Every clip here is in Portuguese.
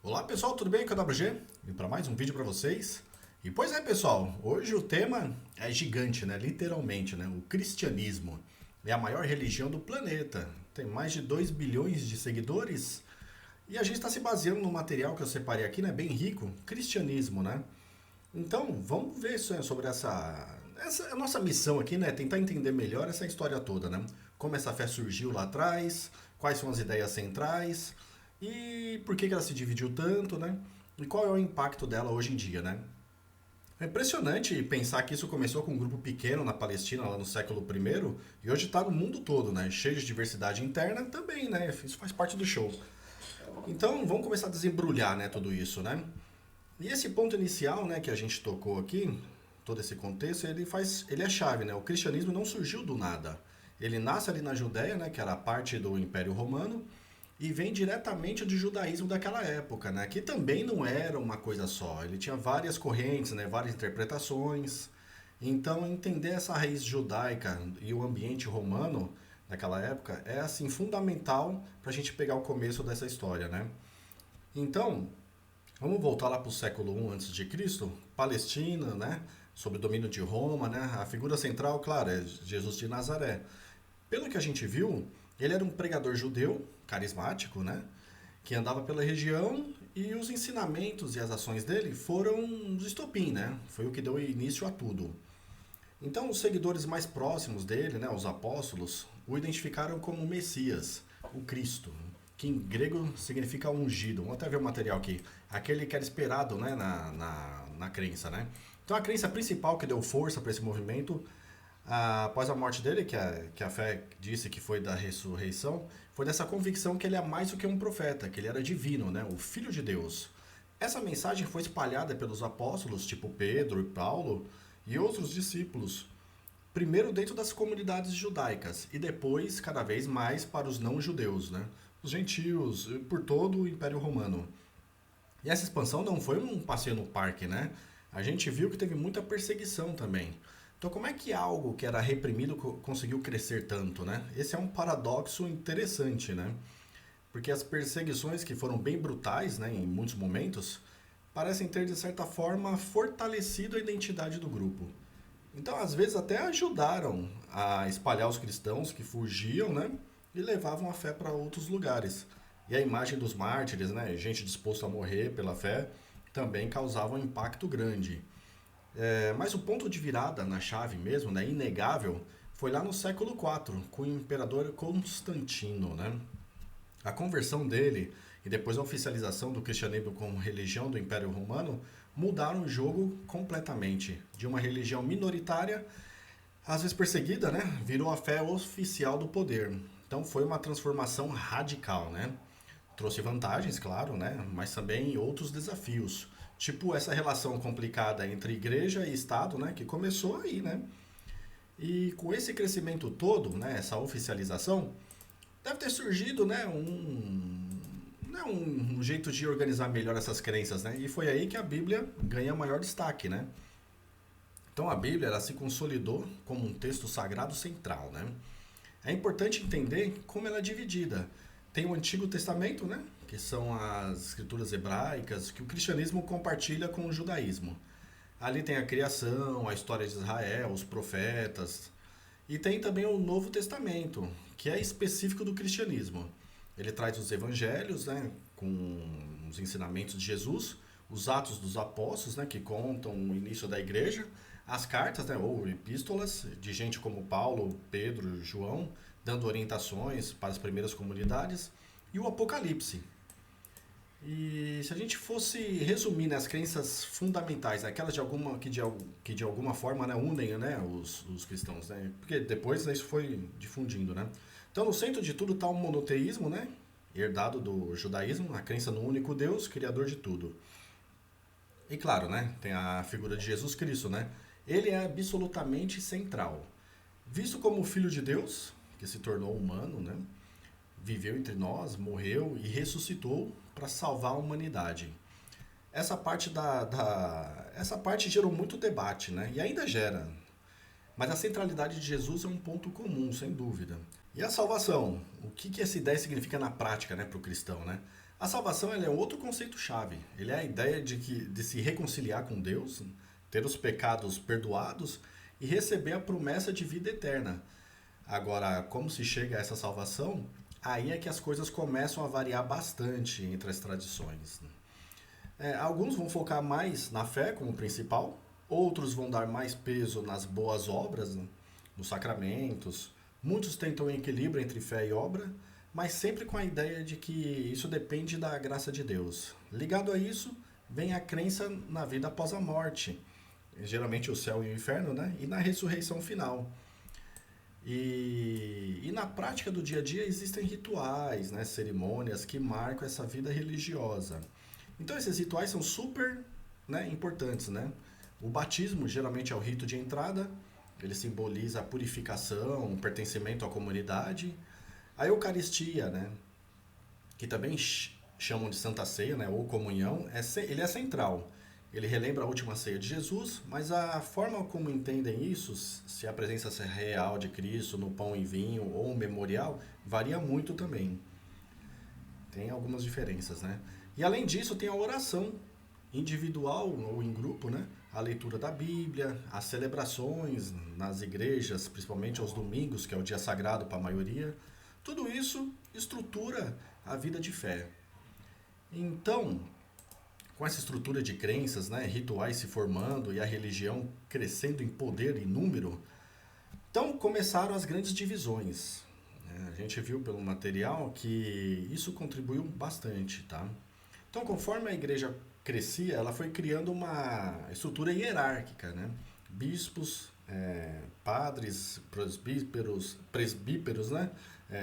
Olá pessoal, tudo bem? Aqui é o WG. Vim para mais um vídeo para vocês. E pois é pessoal, hoje o tema é gigante, né? Literalmente, né? O cristianismo é a maior religião do planeta. Tem mais de 2 bilhões de seguidores. E a gente está se baseando no material que eu separei aqui, né? Bem rico, cristianismo, né? Então, vamos ver sobre essa é a nossa missão aqui, né? Tentar entender melhor essa história toda, né? Como essa fé surgiu lá atrás, quais são as ideias centrais e por que ela se dividiu tanto, né? E qual é o impacto dela hoje em dia, né? É impressionante pensar que isso começou com um grupo pequeno na Palestina, lá no século I, e hoje está no mundo todo, né? Cheio de diversidade interna também, né? Isso faz parte do show. Então, vamos começar a desembrulhar, né, tudo isso, né? E esse ponto inicial, né, que a gente tocou aqui, todo esse contexto, ele é chave, né? O cristianismo não surgiu do nada. Ele nasce ali na Judéia, né, que era parte do Império Romano, e vem diretamente do judaísmo daquela época, né, que também não era uma coisa só. Ele tinha várias correntes, né, várias interpretações. Então, entender essa raiz judaica e o ambiente romano daquela época é assim fundamental para a gente pegar o começo dessa história, né? Então, vamos voltar lá para o século I antes de Cristo, Palestina, né? Sob o domínio de Roma, né? A figura central, claro, é Jesus de Nazaré. Pelo que a gente viu, ele era um pregador judeu, carismático, né? Que andava pela região e os ensinamentos e as ações dele foram os estopim, né? Foi o que deu início a tudo. Então, os seguidores mais próximos dele, né, os apóstolos, o identificaram como Messias, o Cristo, que em grego significa ungido. Vamos até ver o material aqui. Aquele que era esperado, né, na crença, né? Então, a crença principal que deu força para esse movimento, após a morte dele, que a fé disse que foi da ressurreição, foi dessa convicção que ele é mais do que um profeta, que ele era divino, né, o Filho de Deus. Essa mensagem foi espalhada pelos apóstolos, tipo Pedro e Paulo, e outros discípulos, primeiro dentro das comunidades judaicas e depois cada vez mais para os não-judeus, né? Os gentios, por todo o Império Romano. E essa expansão não foi um passeio no parque, né? A gente viu que teve muita perseguição também. Então, como é que algo que era reprimido conseguiu crescer tanto, né? Esse é um paradoxo interessante, né? Porque as perseguições que foram bem brutais, né, em muitos momentos, parecem ter de certa forma fortalecido a identidade do grupo. Então, às vezes até ajudaram a espalhar os cristãos que fugiam, né, e levavam a fé para outros lugares. E a imagem dos mártires, né, gente disposta a morrer pela fé, também causava um impacto grande. Mas o ponto de virada na chave mesmo, né, inegável, foi lá no século IV, com o imperador Constantino, né? A conversão dele e depois a oficialização do cristianismo como religião do Império Romano mudaram o jogo completamente. De uma religião minoritária, às vezes perseguida, né, virou a fé oficial do poder. Então foi uma transformação radical, né? Trouxe vantagens, claro, né, mas também outros desafios. Tipo essa relação complicada entre igreja e Estado, né, que começou aí, né? E com esse crescimento todo, né, essa oficialização, deve ter surgido, né, um jeito de organizar melhor essas crenças, né? E foi aí que a Bíblia ganha maior destaque, né? Então a Bíblia ela se consolidou como um texto sagrado central, né? É importante entender como ela é dividida. Tem o Antigo Testamento, né, que são as escrituras hebraicas que o cristianismo compartilha com o judaísmo. Ali tem a criação, a história de Israel, os profetas. E tem também o Novo Testamento, que é específico do cristianismo. Ele traz os evangelhos, né, com os ensinamentos de Jesus, os atos dos apóstolos, né, que contam o início da igreja, as cartas, né, ou epístolas, de gente como Paulo, Pedro, João, dando orientações para as primeiras comunidades, e o Apocalipse. E se a gente fosse resumir, né, as crenças fundamentais, né, aquelas que de alguma forma, né, unem, né, os cristãos, né, porque depois, né, isso foi difundindo, né. Então no centro de tudo está o monoteísmo, né, herdado do judaísmo, a crença no único Deus, criador de tudo. E claro, né, tem a figura de Jesus Cristo, né, ele é absolutamente central. Visto como o Filho de Deus, que se tornou humano, né, viveu entre nós, morreu e ressuscitou para salvar a humanidade. Essa parte gerou muito debate, né? E ainda gera. Mas a centralidade de Jesus é um ponto comum, sem dúvida. E a salvação? O que essa ideia significa na prática, né, para o cristão, né? A salvação ela é outro conceito-chave. Ele é a ideia de se reconciliar com Deus, ter os pecados perdoados e receber a promessa de vida eterna. Agora, como se chega a essa salvação? Aí é que as coisas começam a variar bastante entre as tradições. Alguns vão focar mais na fé como principal, outros vão dar mais peso nas boas obras, né, nos sacramentos. Muitos tentam um equilíbrio entre fé e obra, mas sempre com a ideia de que isso depende da graça de Deus. Ligado a isso, vem a crença na vida após a morte, geralmente o céu e o inferno, né? E na ressurreição final. E na prática do dia a dia existem rituais, né, cerimônias que marcam essa vida religiosa. Então esses rituais são super, né, importantes, né? O batismo geralmente é o rito de entrada, ele simboliza a purificação, o pertencimento à comunidade. A Eucaristia, né, que também chamam de Santa Ceia, né, ou comunhão, ele é central. Ele relembra a última ceia de Jesus, mas a forma como entendem isso, se a presença é real de Cristo no pão e vinho ou memorial, varia muito também. Tem algumas diferenças, né? E além disso, tem a oração individual ou em grupo, né? A leitura da Bíblia, as celebrações nas igrejas, principalmente aos domingos, que é o dia sagrado para a maioria. Tudo isso estrutura a vida de fé. Então, com essa estrutura de crenças, né, rituais se formando e a religião crescendo em poder e número, então começaram as grandes divisões. A gente viu pelo material que isso contribuiu bastante, tá? Então, conforme a igreja crescia, ela foi criando uma estrutura hierárquica, né? Bispos, padres, presbíteros, né?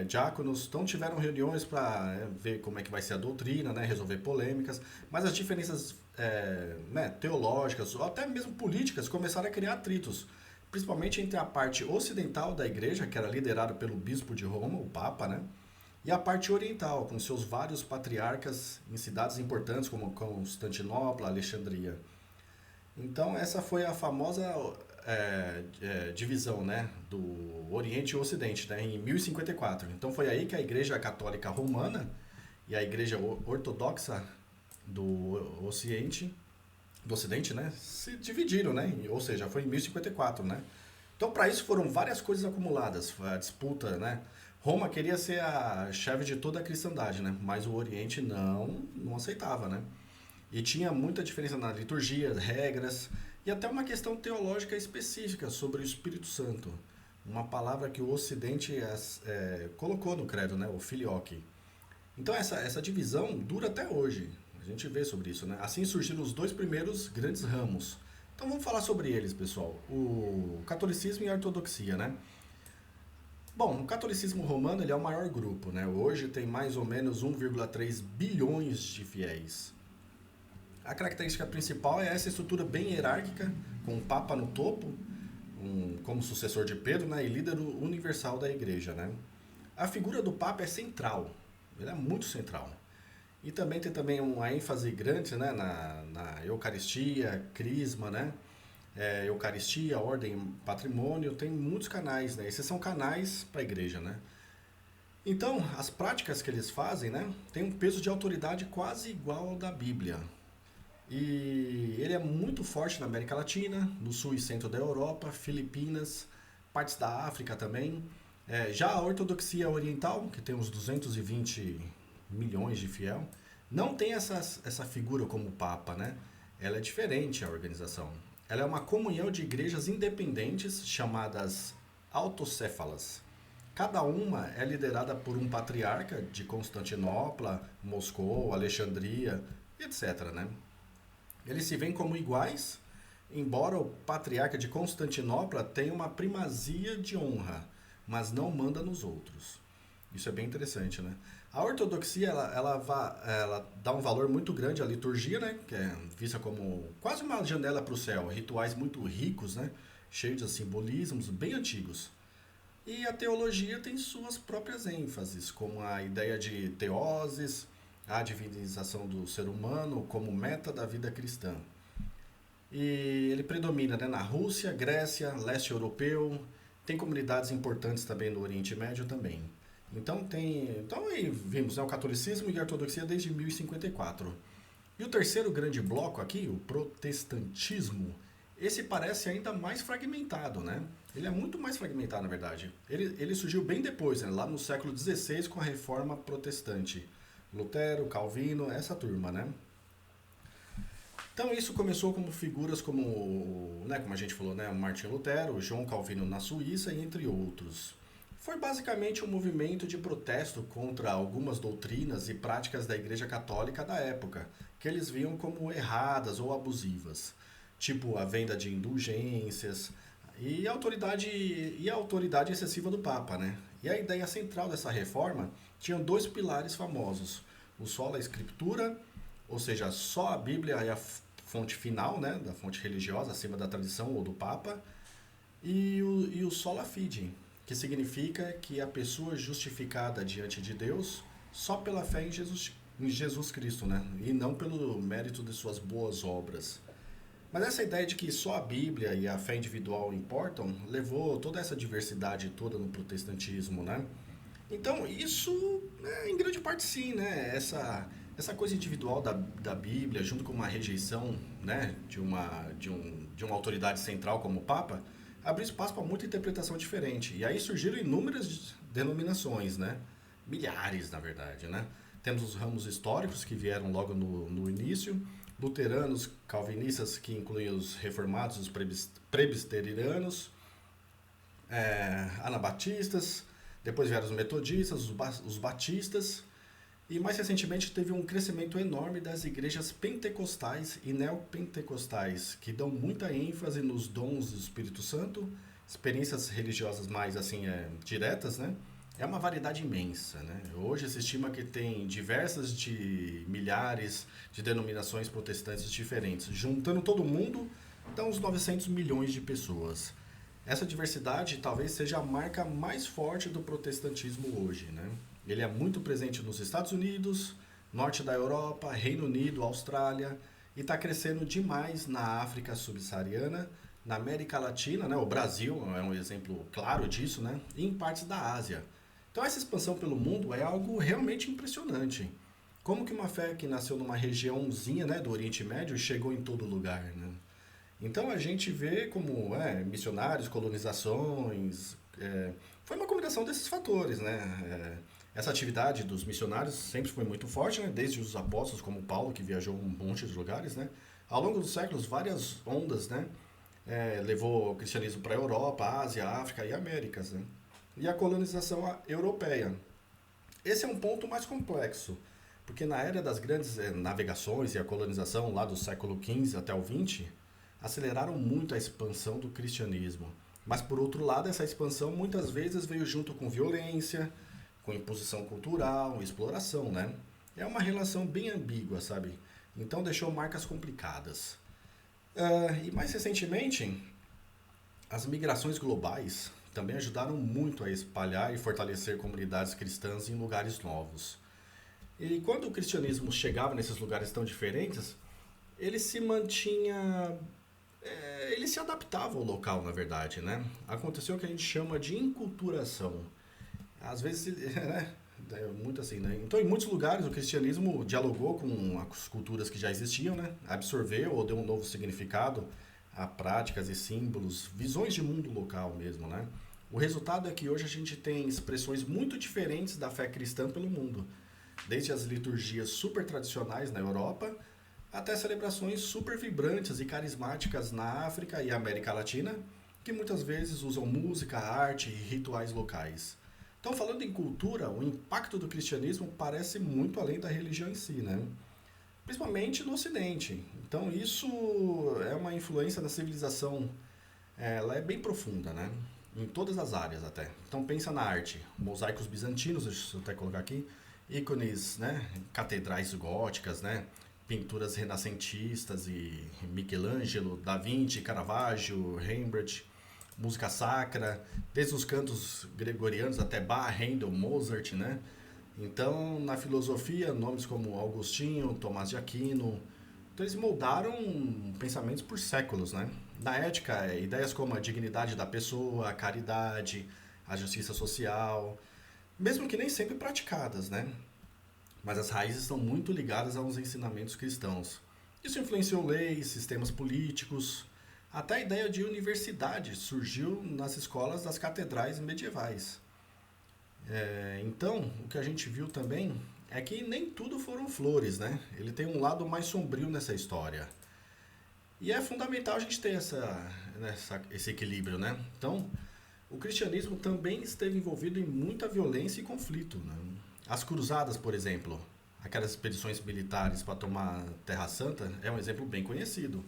Diáconos, então tiveram reuniões para ver como é que vai ser a doutrina, né? Resolver polêmicas, mas as diferenças né, teológicas ou até mesmo políticas começaram a criar atritos, principalmente entre a parte ocidental da igreja, que era liderada pelo bispo de Roma, o Papa, né? E a parte oriental, com seus vários patriarcas em cidades importantes como Constantinopla, Alexandria. Então essa foi a famosa divisão, né, do Oriente e Ocidente, né, em 1054. Então foi aí que a Igreja Católica Romana e a Igreja Ortodoxa do Ocidente, né, se dividiram, né, ou seja, foi em 1054, né. Então para isso foram várias coisas acumuladas, a disputa, né. Roma queria ser a chave de toda a cristandade, né, mas o Oriente não aceitava, né. E tinha muita diferença na liturgia, regras e até uma questão teológica específica sobre o Espírito Santo. Uma palavra que o Ocidente colocou no credo, né? O filioque. Então essa divisão dura até hoje. A gente vê sobre isso, né? Assim surgiram os dois primeiros grandes ramos. Então vamos falar sobre eles, pessoal. O catolicismo e a ortodoxia, né? Bom, o catolicismo romano ele é o maior grupo, né? Hoje tem mais ou menos 1,3 bilhões de fiéis. A característica principal é essa estrutura bem hierárquica, com o Papa no topo, como sucessor de Pedro, né, e líder universal da igreja. Né? A figura do Papa é central, ele é muito central. E também tem uma ênfase grande, né, na Eucaristia, Crisma, né? Eucaristia, Ordem, Patrimônio, tem muitos canais, né? Esses são canais para a igreja, né? Então, as práticas que eles fazem, né, tem um peso de autoridade quase igual ao da Bíblia. E ele é muito forte na América Latina, no sul e centro da Europa, Filipinas, partes da África também. Já a ortodoxia oriental, que tem uns 220 milhões de fiel, não tem essa figura como Papa, né? Ela é diferente a organização. Ela é uma comunhão de igrejas independentes chamadas autocéfalas. Cada uma é liderada por um patriarca de Constantinopla, Moscou, Alexandria, etc., né? Eles se veem como iguais, embora o patriarca de Constantinopla tenha uma primazia de honra, mas não manda nos outros. Isso é bem interessante, né? A ortodoxia, ela dá um valor muito grande à liturgia, né? Que é vista como quase uma janela para o céu. Rituais muito ricos, né? Cheios de simbolismos bem antigos. E a teologia tem suas próprias ênfases, como a ideia de teoses, a divinização do ser humano como meta da vida cristã. E ele predomina, né, na Rússia, Grécia, leste europeu, tem comunidades importantes também no Oriente Médio também. Então aí vimos, né, o catolicismo e a ortodoxia desde 1054. E o terceiro grande bloco aqui, o protestantismo, esse parece ainda mais fragmentado, né? Ele é muito mais fragmentado, na verdade. Ele surgiu bem depois, né? Lá no século XVI, com a Reforma Protestante. Lutero, Calvino, essa turma, né? Então isso começou como figuras como, né, como a gente falou, né, Martin Lutero, João Calvino na Suíça e entre outros. Foi basicamente um movimento de protesto contra algumas doutrinas e práticas da Igreja Católica da época, que eles viam como erradas ou abusivas, tipo a venda de indulgências e a autoridade excessiva do Papa, né? E a ideia central dessa reforma tinha dois pilares famosos: o sola scriptura, ou seja, só a Bíblia é a fonte final, né, da fonte religiosa acima da tradição ou do Papa, e o sola fide, que significa que a pessoa é justificada diante de Deus só pela fé em Jesus Cristo, né? E não pelo mérito de suas boas obras. Mas essa ideia de que só a Bíblia e a fé individual importam levou toda essa diversidade toda no protestantismo, né? Então, isso, né, em grande parte sim, né? Essa coisa individual da Bíblia, junto com uma rejeição, né, de uma autoridade central como o Papa, abriu espaço para muita interpretação diferente. E aí surgiram inúmeras denominações, né? Milhares, na verdade, né? Temos os ramos históricos que vieram logo no início, luteranos, calvinistas, que incluem os reformados, os presbiterianos, anabatistas, depois vieram os metodistas, os batistas, e mais recentemente teve um crescimento enorme das igrejas pentecostais e neopentecostais, que dão muita ênfase nos dons do Espírito Santo, experiências religiosas mais assim diretas, né? É uma variedade imensa, né? Hoje se estima que tem diversas de milhares de denominações protestantes diferentes. Juntando todo mundo, dá uns 900 milhões de pessoas. Essa diversidade talvez seja a marca mais forte do protestantismo hoje, né? Ele é muito presente nos Estados Unidos, norte da Europa, Reino Unido, Austrália, e está crescendo demais na África subsaariana, na América Latina, né? O Brasil é um exemplo claro disso, né? E em partes da Ásia. Então essa expansão pelo mundo é algo realmente impressionante. Como que uma fé que nasceu numa regiãozinha, né, do Oriente Médio chegou em todo lugar, né? Então a gente vê como missionários, colonizações, foi uma combinação desses fatores, né? Essa atividade dos missionários sempre foi muito forte, né? Desde os apóstolos como Paulo, que viajou um monte de lugares, né? Ao longo dos séculos, várias ondas, né? Levou o cristianismo para a Europa, Ásia, África e Américas, né? E a colonização europeia. Esse é um ponto mais complexo, porque na era das grandes navegações e a colonização lá do século XV até o XX, aceleraram muito a expansão do cristianismo. Mas, por outro lado, essa expansão muitas vezes veio junto com violência, com imposição cultural, exploração, né? É uma relação bem ambígua, sabe? Então deixou marcas complicadas. E mais recentemente, as migrações globais também ajudaram muito a espalhar e fortalecer comunidades cristãs em lugares novos. E quando o cristianismo chegava nesses lugares tão diferentes, ele se mantinha. Ele se adaptava ao local, na verdade, né? Aconteceu o que a gente chama de enculturação. Às vezes, né? É muito assim, né? Então, em muitos lugares, o cristianismo dialogou com as culturas que já existiam, né? Absorveu ou deu um novo significado a práticas e símbolos, visões de mundo local mesmo, né? O resultado é que hoje a gente tem expressões muito diferentes da fé cristã pelo mundo, desde as liturgias super tradicionais na Europa até celebrações super vibrantes e carismáticas na África e América Latina, que muitas vezes usam música, arte e rituais locais. Então, falando em cultura, o impacto do cristianismo parece muito além da religião em si, né? Principalmente no Ocidente. Então, isso é uma influência da civilização, ela é bem profunda, né? Em todas as áreas até. Então, pensa na arte, mosaicos bizantinos, deixa eu até colocar aqui, ícones, né? Catedrais góticas, né? Pinturas renascentistas e Michelangelo, Da Vinci, Caravaggio, Rembrandt, música sacra, desde os cantos gregorianos até Bach, Handel, Mozart, né? Então, na filosofia, nomes como Agostinho, Tomás de Aquino, então eles moldaram pensamentos por séculos, né? Na ética, ideias como a dignidade da pessoa, a caridade, a justiça social, mesmo que nem sempre praticadas, né? Mas as raízes estão muito ligadas aos ensinamentos cristãos. Isso influenciou leis, sistemas políticos, até a ideia de universidade surgiu nas escolas das catedrais medievais. Então, o que a gente viu também é que nem tudo foram flores, né? Ele tem um lado mais sombrio nessa história. E é fundamental a gente ter esse equilíbrio, né? Então, o cristianismo também esteve envolvido em muita violência e conflito, né? As cruzadas, por exemplo, aquelas expedições militares para tomar Terra Santa, é um exemplo bem conhecido.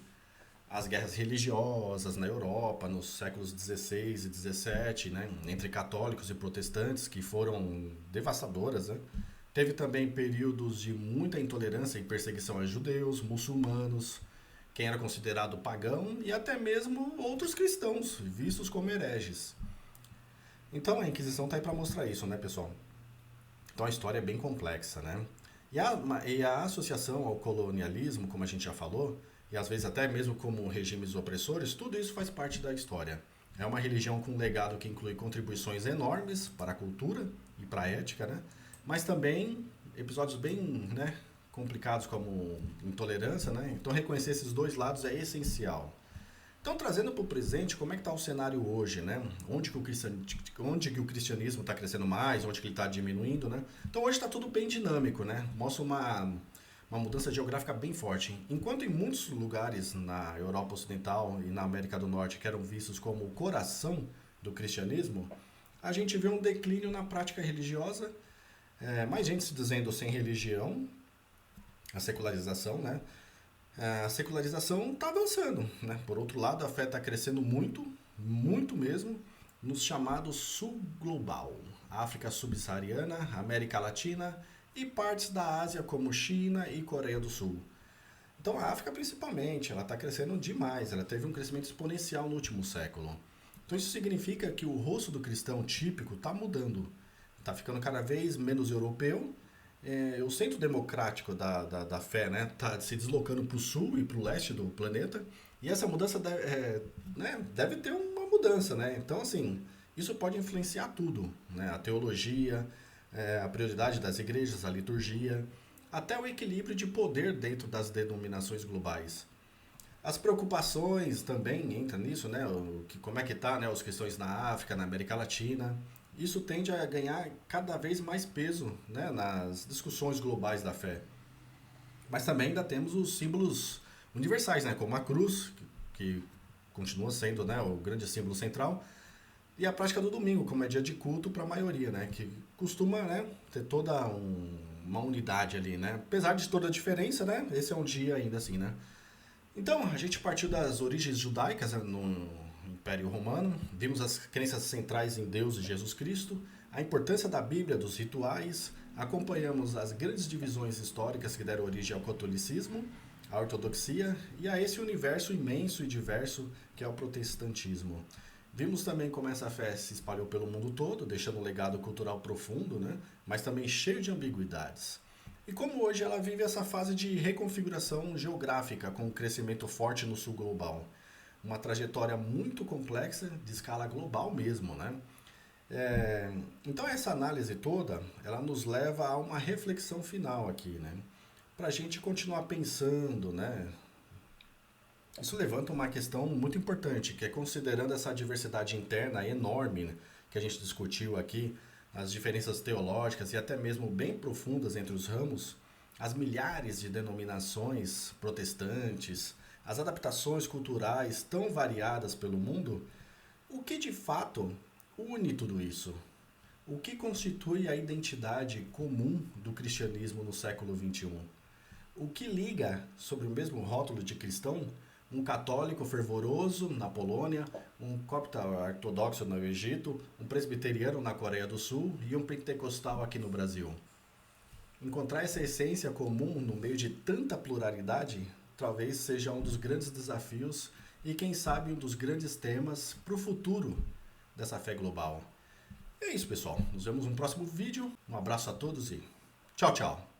As guerras religiosas na Europa, nos séculos XVI e XVII, né? Entre católicos e protestantes, que foram devastadoras, né? Teve também períodos de muita intolerância e perseguição a judeus, muçulmanos, quem era considerado pagão e até mesmo outros cristãos, vistos como hereges. Então a Inquisição está aí para mostrar isso, né, pessoal? Então a história é bem complexa, né? E a associação ao colonialismo, como a gente já falou, e às vezes até mesmo como regimes opressores, tudo isso faz parte da história. É uma religião com um legado que inclui contribuições enormes para a cultura e para a ética, né? Mas também episódios bem, né, complicados como intolerância, né? Então reconhecer esses dois lados é essencial. Então, trazendo para o presente, como é que está o cenário hoje, né? Onde que o cristianismo está crescendo mais, onde que ele está diminuindo, né? Então, hoje está tudo bem dinâmico, né? Mostra uma mudança geográfica bem forte. Enquanto em muitos lugares na Europa Ocidental e na América do Norte que eram vistos como o coração do cristianismo, a gente vê um declínio na prática religiosa, mais gente se dizendo sem religião, a secularização, né? A secularização está avançando, né? Por outro lado, a fé está crescendo muito, muito mesmo, nos chamados sul global, África subsaariana, América Latina e partes da Ásia como China e Coreia do Sul. Então a África principalmente, ela está crescendo demais, ela teve um crescimento exponencial no último século. Então isso significa que o rosto do cristão típico está mudando, está ficando cada vez menos europeu. O centro democrático da fé, né, tá se deslocando para o sul e para o leste do planeta, e essa mudança deve ter uma mudança, né? Então, assim, isso pode influenciar tudo, né? A teologia, a prioridade das igrejas, a liturgia, até o equilíbrio de poder dentro das denominações globais. As preocupações também entram nisso, né? Como é que tá, né? As questões na África, na América Latina. Isso tende a ganhar cada vez mais peso, né, nas discussões globais da fé. Mas também ainda temos os símbolos universais, né, como a cruz, que continua sendo, né, o grande símbolo central, e a prática do domingo, como é dia de culto para a maioria, né, que costuma, né, ter toda uma unidade ali, né. Apesar de toda a diferença, né, esse é um dia ainda assim, né. Então, a gente partiu das origens judaicas, né, no Império Romano, vimos as crenças centrais em Deus e Jesus Cristo, a importância da Bíblia, dos rituais, acompanhamos as grandes divisões históricas que deram origem ao catolicismo, à ortodoxia e a esse universo imenso e diverso que é o protestantismo. Vimos também como essa fé se espalhou pelo mundo todo, deixando um legado cultural profundo, né? Mas também cheio de ambiguidades. E como hoje ela vive essa fase de reconfiguração geográfica, com um crescimento forte no sul global. Uma trajetória muito complexa, de escala global mesmo, né? Então essa análise toda, ela nos leva a uma reflexão final aqui, né? Para a gente continuar pensando, né? Isso levanta uma questão muito importante, que é considerando essa diversidade interna enorme, né, que a gente discutiu aqui, as diferenças teológicas e até mesmo bem profundas entre os ramos, as milhares de denominações protestantes, as adaptações culturais tão variadas pelo mundo, o que de fato une tudo isso? O que constitui a identidade comum do cristianismo no século XXI? O que liga, sobre o mesmo rótulo de cristão, um católico fervoroso na Polônia, um copta ortodoxo no Egito, um presbiteriano na Coreia do Sul e um pentecostal aqui no Brasil? Encontrar essa essência comum no meio de tanta pluralidade talvez seja um dos grandes desafios e, quem sabe, um dos grandes temas para o futuro dessa fé global. É isso, pessoal. Nos vemos no próximo vídeo. Um abraço a todos e tchau, tchau.